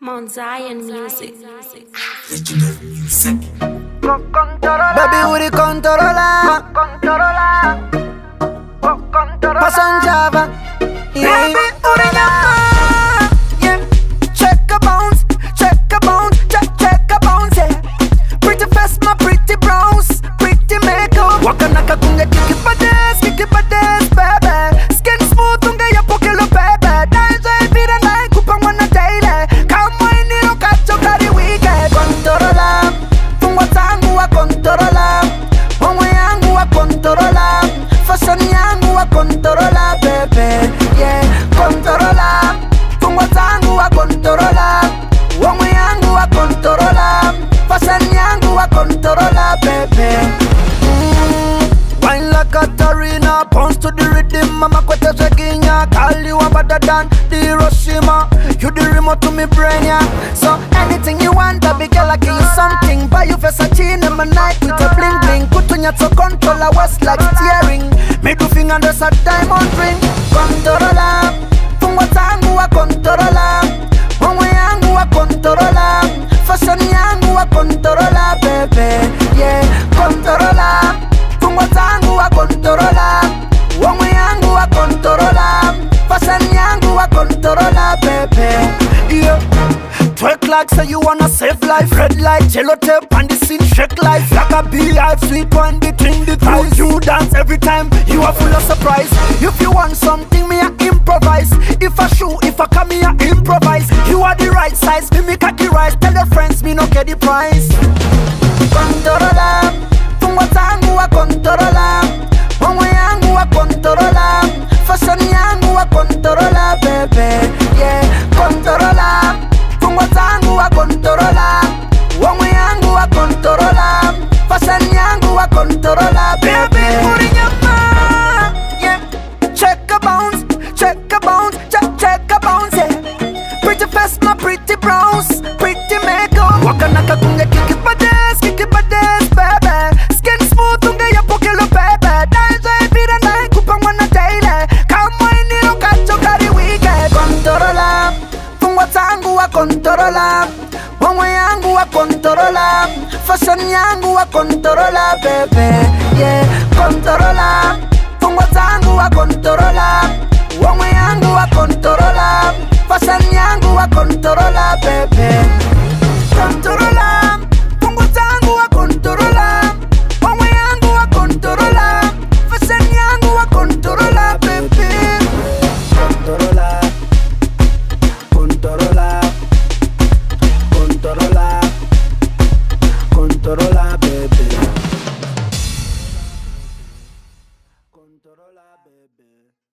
Mount Zion Music. Baby, uri controla. Pasan Java. Baby, uri llama. Yeah. Check a bounce, check a bounce, check a bounce. Yeah. Pretty face, my pretty brows, pretty makeup. Wakanaka kunge kiki pades, baby. Skin smooth unge ya pokelo baby. Dance vida like kupang wana daily. Come on, nilo kacho kari weekend. Controla, fungwa tangu wa controla. Onwe yangu wa controla. Fashion yangu wa controla, baby. Yeah, controla. Fungwa tangu wa controla. Onwe yangu wa controla. Fashion yangu wa controla, baby. Wine like a Tarina, bounce to the rhythm. Mama kwete shekinya, call you a better than the Hiroshima. You the remote to me brain, yeah. So anything you want, baby girl, I give you something. Buy you Versace in my night with a bling bling. Put on your to control, I was like steering. Middle finger there's a diamond ring. Controla, fungwa tangu wa controla. Onwe yangu wa controla. Fashion yangu wa controla, baby. Yeah, controla. Fungwa tangu wa controla. Onwe yangu wa controla. Fashion yangu wa controla, baby. Yeah. Twerk like say you wanna save life. Red light, yellow tape, and the scene shake life. Like a beehive, sweet one between the thighs. You dance every time, you are full of surprise. If you want something, me I improvise. If I shoot, if I come, me I improvise. You are the right size, me make the rice. Tell your friends, me no get the price. Controla, fungwa tangu wa controla. Onwe yangu wa controla. Fashion yangu wa controla, baby. Yeah, controla. Fungwa tangu wa controla. Onwe yangu wa controla. Fashion yangu wa controla, baby. Uri llama. Yeah. Check a bounce, check a bounce, check a bounce, yeah. Pretty face, my pretty brows, pretty makeup. Wakanaka kunge kiki pades, baby. Skin smooth unge ya pokelo baby. Dance vida like kupang wana daily. Come on, nilo kacho kari weekend. Controla, fungwa tangu wa controla. Onwe yangu wa controla. Fashion yangu wa controla, baby. Yeah, controla. Fungwa tangu wa controla. Onwe yangu wa controla. Fashion yangu wa controla, baby. Controla. Fungwa tangu wa controla. Onwe yangu wa controla. Fashion yangu wa controla, baby. Controla. Controla. Controla. Controla, baby. Controla, baby.